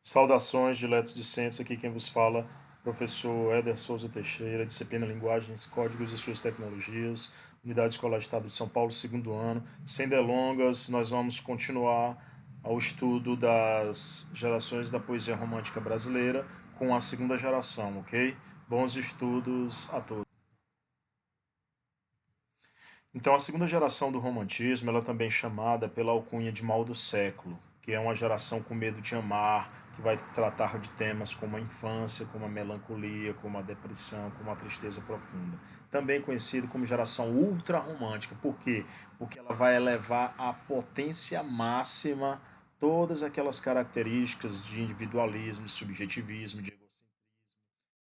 Saudações, diletos discentes, aqui quem vos fala, professor Éder Souza Teixeira, disciplina Linguagens, Códigos e Suas Tecnologias, Unidade Escolar Estado de São Paulo, segundo ano. Sem delongas, nós vamos continuar ao estudo das gerações da poesia romântica brasileira com a segunda geração, ok? Bons estudos a todos. Então, a segunda geração do romantismo, ela é também chamada pela alcunha de mal do século, que é uma geração com medo de amar, que vai tratar de temas como a infância, como a melancolia, como a depressão, como a tristeza profunda. Também conhecido como geração ultra-romântica. Por quê? Porque ela vai elevar à potência máxima todas aquelas características de individualismo, de subjetivismo, de egocentrismo,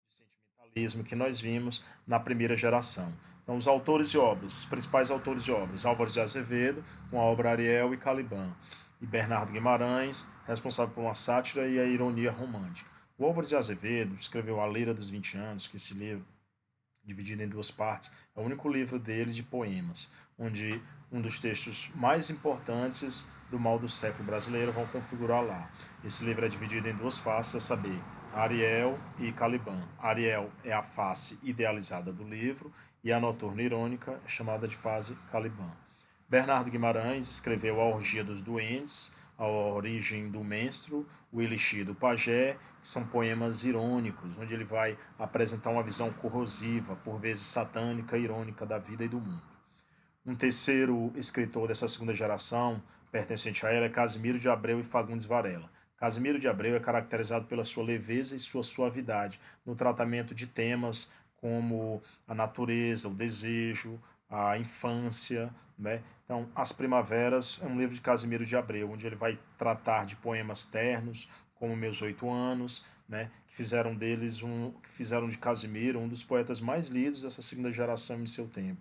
de sentimentalismo que nós vimos na primeira geração. Então, os autores e obras, os principais autores e obras: Álvares de Azevedo, com a obra Ariel e Caliban, e Bernardo Guimarães, responsável por uma sátira e a ironia romântica. O Álvares de Azevedo escreveu A Leira dos 20 Anos, que esse livro, dividido em duas partes, é o único livro dele de poemas, onde um dos textos mais importantes do mal do século brasileiro vão configurar lá. Esse livro é dividido em duas faces, a saber, Ariel e Caliban. Ariel é a face idealizada do livro e a noturna irônica é chamada de fase Caliban. Bernardo Guimarães escreveu A Orgia dos Duendes, A Origem do Menstro, O Elixir do Pajé, que são poemas irônicos, onde ele vai apresentar uma visão corrosiva, por vezes satânica e irônica da vida e do mundo. Um terceiro escritor dessa segunda geração, pertencente a ela, é Casimiro de Abreu e Fagundes Varela. Casimiro de Abreu é caracterizado pela sua leveza e sua suavidade no tratamento de temas como a natureza, o desejo, a infância, né? Então, As Primaveras é um livro de Casimiro de Abreu, onde ele vai tratar de poemas ternos, como Meus 8 Anos, né? Que fizeram de Casimiro um dos poetas mais lidos dessa segunda geração em seu tempo,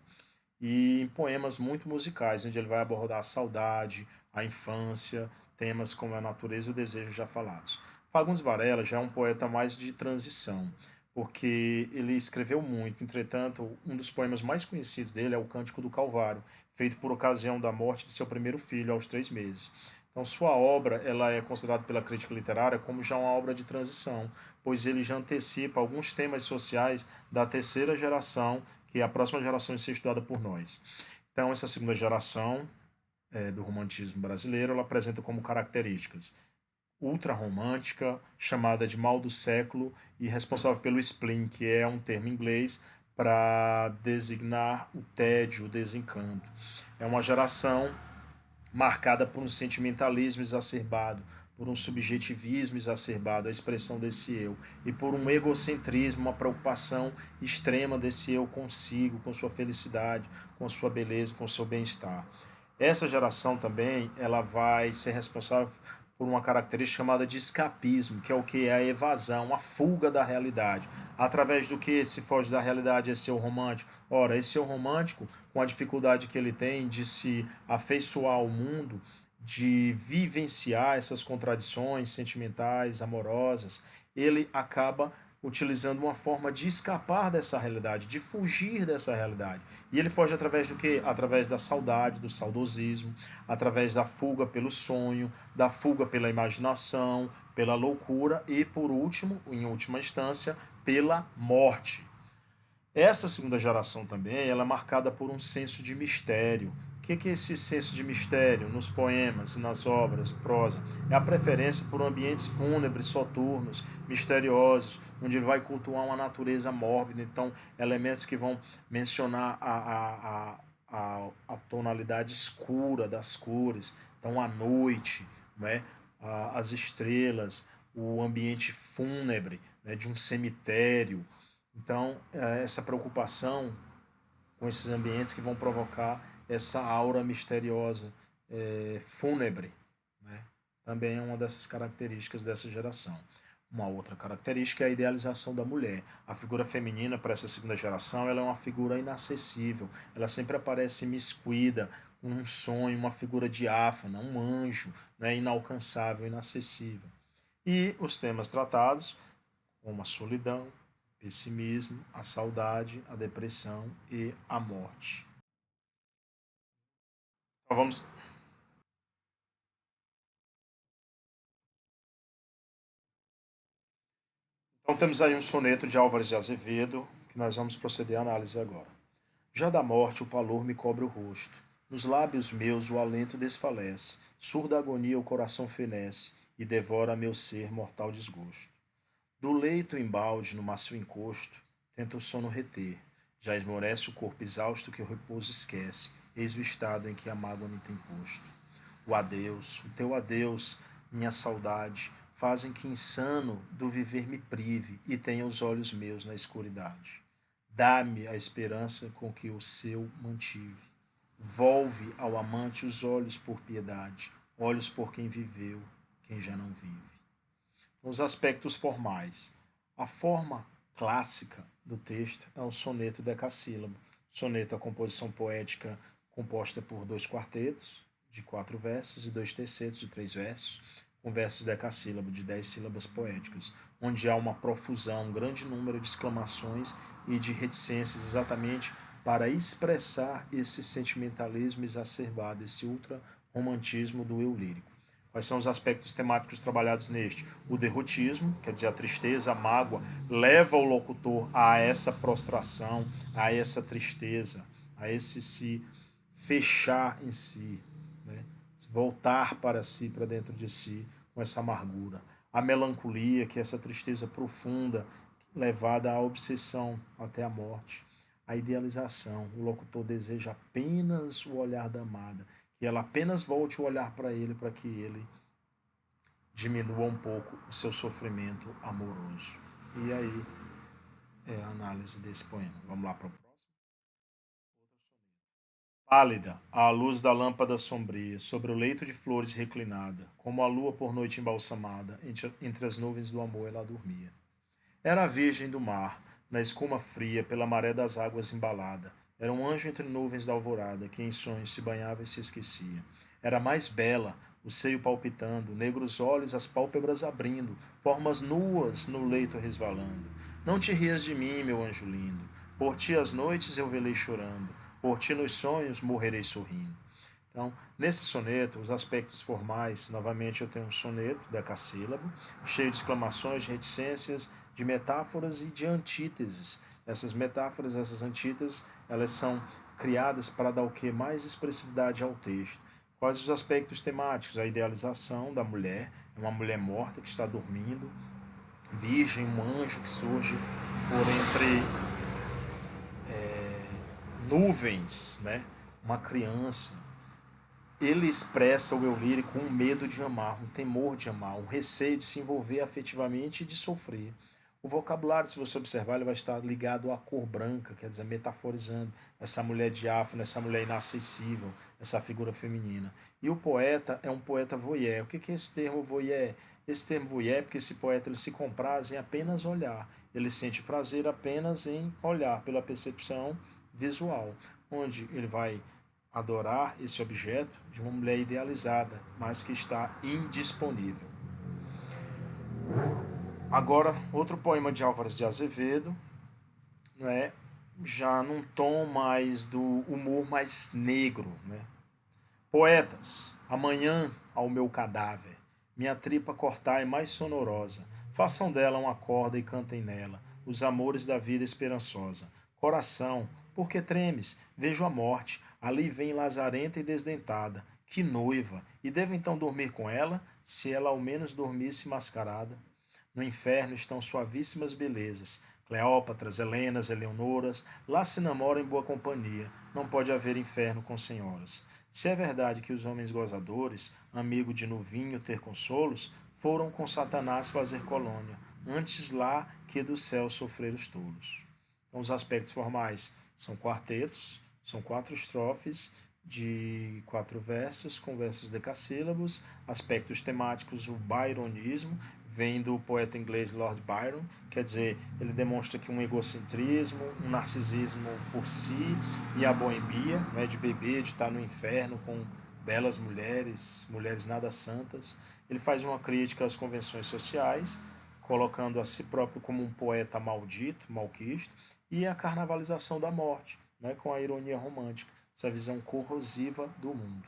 e em poemas muito musicais, onde ele vai abordar a saudade, a infância, temas como a natureza e o desejo já falados. Fagundes Varela já é um poeta mais de transição, porque ele escreveu muito. Entretanto, um dos poemas mais conhecidos dele é o Cântico do Calvário, feito por ocasião da morte de seu primeiro filho aos 3 meses. Então, sua obra ela é considerada pela crítica literária como já uma obra de transição, pois ele já antecipa alguns temas sociais da terceira geração, que é a próxima geração a ser estudada por nós. Então, essa segunda geração do romantismo brasileiro, ela apresenta como características ultra-romântica, chamada de mal do século, e responsável pelo spleen, que é um termo inglês para designar o tédio, o desencanto. É uma geração marcada por um sentimentalismo exacerbado, por um subjetivismo exacerbado, a expressão desse eu, e por um egocentrismo, uma preocupação extrema desse eu consigo, com sua felicidade, com sua beleza, com seu bem-estar. Essa geração também, ela vai ser responsável por uma característica chamada de escapismo, que é o que? É a evasão, a fuga da realidade. Através do que se foge da realidade esse eu romântico? Ora, esse eu romântico, com a dificuldade que ele tem de se afeiçoar ao mundo, de vivenciar essas contradições sentimentais, amorosas, ele acaba utilizando uma forma de escapar dessa realidade, de fugir dessa realidade. E ele foge através do que? Através da saudade, do saudosismo, através da fuga pelo sonho, da fuga pela imaginação, pela loucura e, por último, em última instância, pela morte. Essa segunda geração também ela é marcada por um senso de mistério. O que é esse senso de mistério nos poemas, nas obras, em prosa? É a preferência por ambientes fúnebres, soturnos, misteriosos, onde ele vai cultuar uma natureza mórbida. Então, elementos que vão mencionar a tonalidade escura das cores. Então, a noite, né? As estrelas, o ambiente fúnebre, né? De um cemitério. Então, essa preocupação com esses ambientes que vão provocar essa aura misteriosa, fúnebre, né? Também é uma dessas características dessa geração. Uma outra característica é a idealização da mulher. A figura feminina para essa segunda geração ela é uma figura inacessível. Ela sempre aparece miscuída, com um sonho, uma figura diáfana, um anjo, né? Inalcançável, inacessível. E os temas tratados como a solidão, pessimismo, a saudade, a depressão e a morte. Então vamos, Então temos aí um soneto de Álvares de Azevedo, que nós vamos proceder à análise agora. Já da morte o pavor me cobre o rosto, nos lábios meus o alento desfalece, surda agonia o coração fenece, e devora meu ser mortal desgosto. Do leito embalde no macio encosto, tenta o sono reter, já esmorece o corpo exausto que o repouso esquece, eis o estado em que a mágoa me tem posto. O adeus, o teu adeus, minha saudade, fazem que insano do viver me prive e tenha os olhos meus na escuridade. Dá-me a esperança com que o seu mantive. Volve ao amante os olhos por piedade, olhos por quem viveu, quem já não vive. Os aspectos formais. A forma clássica do texto é o soneto decassílabo. Soneto é a composição poética composta por dois quartetos de 4 versos e dois tercetos de 3 versos, com versos decassílabo de 10 sílabas poéticas, onde há uma profusão, um grande número de exclamações e de reticências exatamente para expressar esse sentimentalismo exacerbado, esse ultra-romantismo do eu lírico. Quais são os aspectos temáticos trabalhados neste? O derrotismo, quer dizer, a tristeza, a mágoa, leva o locutor a essa prostração, a essa tristeza, a esse se fechar em si, né? Voltar para si, para dentro de si, com essa amargura. A melancolia, que é essa tristeza profunda, levada à obsessão até a morte. A idealização, o locutor deseja apenas o olhar da amada, que ela apenas volte o olhar para ele, para que ele diminua um pouco o seu sofrimento amoroso. E aí é a análise desse poema. Vamos lá para o próximo. Pálida, à luz da lâmpada sombria, sobre o leito de flores reclinada, como a lua por noite embalsamada, entre as nuvens do amor ela dormia. Era a virgem do mar, na escuma fria, pela maré das águas embalada. Era um anjo entre nuvens da alvorada, que em sonhos se banhava e se esquecia. Era mais bela, o seio palpitando, negros olhos, as pálpebras abrindo, formas nuas no leito resvalando. Não te rias de mim, meu anjo lindo. Por ti as noites eu velei chorando, por ti nos sonhos morrerei sorrindo. Então, nesse soneto, os aspectos formais, novamente eu tenho um soneto decassílabo, cheio de exclamações, de reticências, de metáforas e de antíteses. Essas metáforas, essas antíteses, elas são criadas para dar o que? Mais expressividade ao texto. Quais os aspectos temáticos? A idealização da mulher, uma mulher morta que está dormindo, virgem, um anjo que surge por entre nuvens, né? Uma criança, ele expressa o eu lírico um medo de amar, um temor de amar, um receio de se envolver afetivamente e de sofrer. O vocabulário, se você observar, ele vai estar ligado à cor branca, quer dizer, metaforizando essa mulher diáfana, essa mulher inacessível, essa figura feminina. E o poeta é um poeta voyeur. O que é esse termo voyeur? Esse termo voyeur é porque esse poeta ele se compraz em apenas olhar. Ele sente prazer apenas em olhar, pela percepção visual, onde ele vai adorar esse objeto de uma mulher idealizada, mas que está indisponível. Agora, outro poema de Álvares de Azevedo, né, já num tom mais do humor mais negro. Né? Poetas, amanhã ao meu cadáver, minha tripa cortai mais sonorosa, façam dela uma corda e cantem nela os amores da vida esperançosa. Coração, por que tremes? Vejo a morte, ali vem lazarenta e desdentada, que noiva, e devo então dormir com ela, se ela ao menos dormisse mascarada? No inferno estão suavíssimas belezas, Cleópatras, Helenas, Eleonoras, lá se namoram em boa companhia, não pode haver inferno com senhoras. Se é verdade que os homens gozadores, amigo de novinho ter consolos, foram com Satanás fazer colônia, antes lá que do céu sofrer os tolos. Então, os aspectos formais são quartetos, são 4 estrofes de 4 versos, com versos decassílabos, aspectos temáticos, o byronismo, vem do poeta inglês Lord Byron, quer dizer, ele demonstra que um egocentrismo, um narcisismo por si e a boemia, né, de beber, de estar no inferno com belas mulheres, mulheres nada santas. Ele faz uma crítica às convenções sociais, colocando a si próprio como um poeta maldito, malquisto, e a carnavalização da morte, né, com a ironia romântica, essa visão corrosiva do mundo.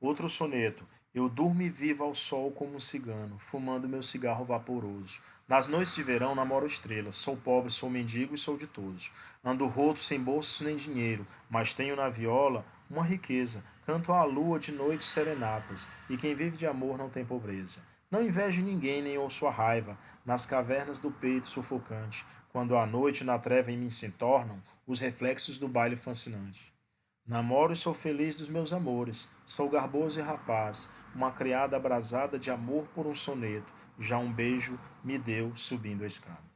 Outro soneto, Eu durmo e vivo ao sol como um cigano, fumando meu cigarro vaporoso. Nas noites de verão namoro estrelas. Sou pobre, sou mendigo e sou ditoso. Ando roto, sem bolsas nem dinheiro, mas tenho na viola uma riqueza. Canto à lua de noites serenatas, e quem vive de amor não tem pobreza. Não invejo ninguém, nem ouço a raiva, nas cavernas do peito sufocante, quando à noite na treva em mim se tornam os reflexos do baile fascinante. Namoro e sou feliz dos meus amores. Sou garboso e rapaz, uma criada abrasada de amor por um soneto. Já um beijo me deu subindo a escada.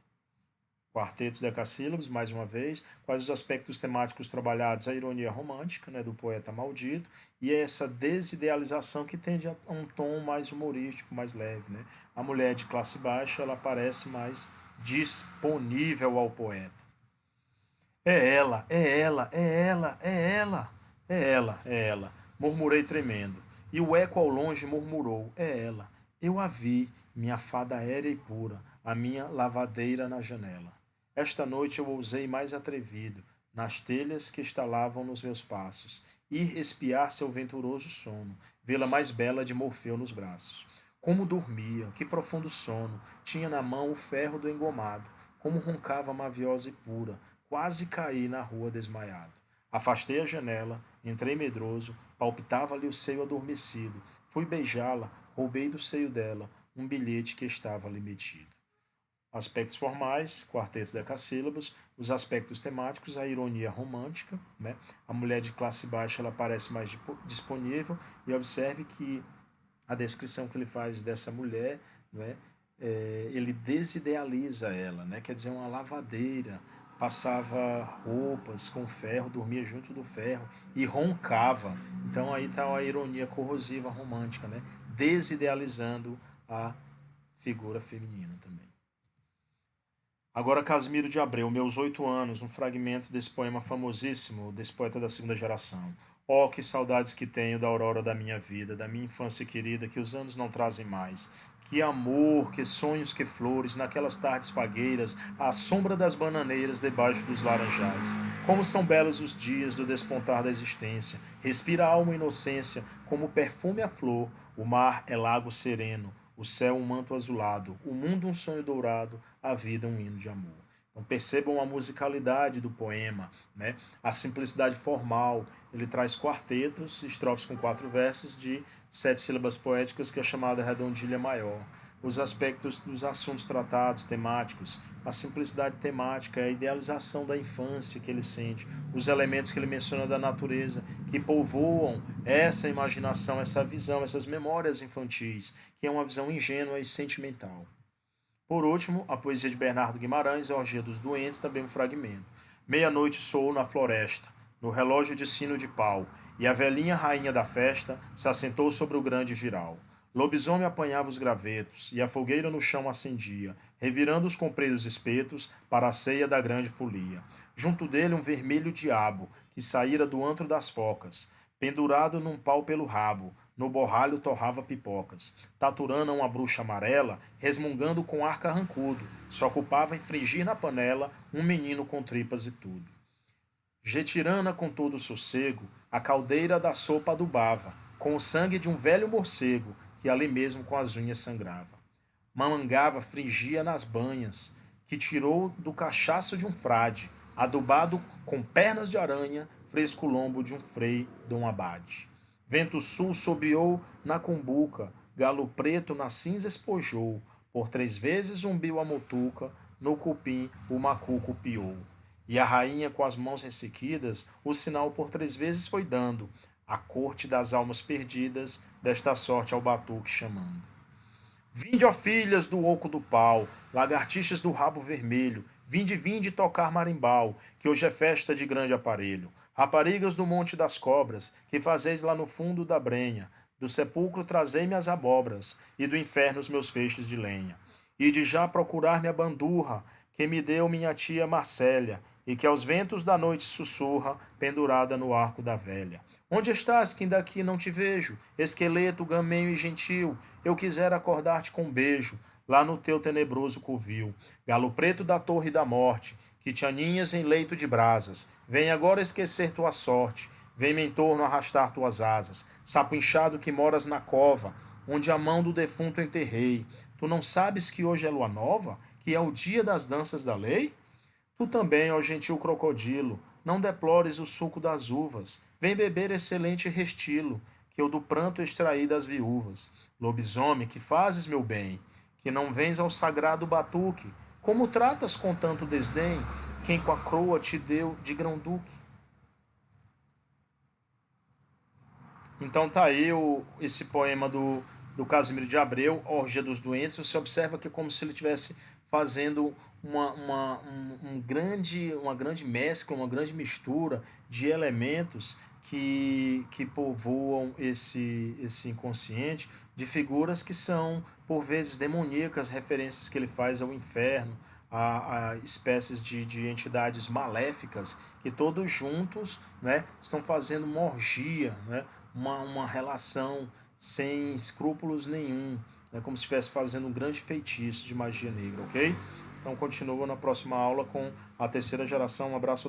Quartetos decassílabos, mais uma vez, quais os aspectos temáticos trabalhados? A ironia romântica, né, do poeta maldito, e essa desidealização que tende a um tom mais humorístico, mais leve. Né? A mulher de classe baixa, ela parece mais disponível ao poeta. É ela, é ela, é ela, é ela, é ela, é ela. Murmurei tremendo. E o eco ao longe murmurou: é ela. Eu a vi, minha fada aérea e pura, a minha lavadeira na janela. Esta noite eu ousei mais atrevido, nas telhas que estalavam nos meus passos, ir espiar seu venturoso sono, vê-la mais bela de Morfeu nos braços. Como dormia, que profundo sono, tinha na mão o ferro do engomado, como roncava maviosa e pura, quase caí na rua desmaiado. Afastei a janela, entrei medroso, palpitava-lhe o seio adormecido. Fui beijá-la, roubei do seio dela um bilhete que estava ali metido. Aspectos formais, quartetos decassílabos, os aspectos temáticos, a ironia romântica, né? A mulher de classe baixa ela parece mais disponível e observe que a descrição que ele faz dessa mulher, né, ele desidealiza ela, né, quer dizer, uma lavadeira, passava roupas com ferro, dormia junto do ferro e roncava. Então aí está a ironia corrosiva romântica, né, desidealizando a figura feminina também. Agora Casimiro de Abreu, meus 8 anos, um fragmento desse poema famosíssimo, desse poeta da segunda geração. Oh, que saudades que tenho da aurora da minha vida, da minha infância querida, que os anos não trazem mais. Que amor, que sonhos, que flores, naquelas tardes fagueiras, à sombra das bananeiras, debaixo dos laranjais. Como são belos os dias do despontar da existência. Respira a alma inocência, como perfume a flor. O mar é lago sereno, o céu um manto azulado, o mundo um sonho dourado, a vida um hino de amor. Então percebam a musicalidade do poema, né? A simplicidade formal. Ele traz quartetos, estrofes com 4 versos de 7 sílabas poéticas, que é a chamada redondilha maior. Os aspectos dos assuntos tratados, temáticos, a simplicidade temática, a idealização da infância que ele sente, os elementos que ele menciona da natureza, que povoam essa imaginação, essa visão, essas memórias infantis, que é uma visão ingênua e sentimental. Por último, a poesia de Bernardo Guimarães, A Orgia dos Doentes, também um fragmento. Meia-noite soou na floresta, no relógio de sino de pau, e a velhinha rainha da festa se assentou sobre o grande giral. Lobisomem apanhava os gravetos, e a fogueira no chão acendia, revirando os compridos espetos para a ceia da grande folia. Junto dele um vermelho diabo, que saíra do antro das focas, pendurado num pau pelo rabo, no borralho torrava pipocas. Taturana, uma bruxa amarela, resmungando com ar carrancudo, se ocupava em frigir na panela um menino com tripas e tudo. Getirana, com todo o sossego, a caldeira da sopa adubava, com o sangue de um velho morcego, que ali mesmo com as unhas sangrava. Mamangava frigia nas banhas, que tirou do cachaço de um frade, adubado com pernas de aranha, fresco lombo de um frei Dom Abade. Vento sul sobeou na cumbuca, galo preto na cinza espojou, por 3 vezes zumbiu a motuca, no cupim o macuco piou. E a rainha, com as mãos ressequidas, o sinal por 3 vezes foi dando, a corte das almas perdidas, desta sorte ao batuque chamando. Vinde, ó filhas do oco do pau, lagartixas do rabo vermelho, vinde, vinde tocar marimbau, que hoje é festa de grande aparelho. Raparigas do monte das cobras, que fazeis lá no fundo da brenha, do sepulcro trazei-me as abobras, e do inferno os meus feixes de lenha. E de já procurar-me a bandurra, que me deu minha tia Marcélia, e que aos ventos da noite sussurra, pendurada no arco da velha. Onde estás, que daqui não te vejo? Esqueleto, gamenho e gentil, eu quisera acordar-te com um beijo, lá no teu tenebroso covil. Galo preto da torre da morte, que te aninhas em leito de brasas, vem agora esquecer tua sorte. Vem-me em torno arrastar tuas asas, sapo inchado que moras na cova, onde a mão do defunto enterrei. Tu não sabes que hoje é lua nova, que é o dia das danças da lei? Tu também, ó gentil crocodilo, não deplores o suco das uvas. Vem beber excelente restilo, que eu do pranto extraí das viúvas. Lobisomem, que fazes, meu bem? Que não vens ao sagrado batuque? Como tratas com tanto desdém quem com a croa te deu de grão-duque? Então tá aí esse poema do Casimiro de Abreu, Orgia dos Doentes. Você observa que é como se ele estivesse fazendo uma grande mescla, uma grande mistura de elementos que povoam esse inconsciente, de figuras que são, por vezes, demoníacas, referências que ele faz ao inferno, a espécies de entidades maléficas que todos juntos, né, estão fazendo uma orgia, né, uma relação sem escrúpulos nenhum, né, como se estivesse fazendo um grande feitiço de magia negra, ok? Então continua na próxima aula com a terceira geração. Um abraço.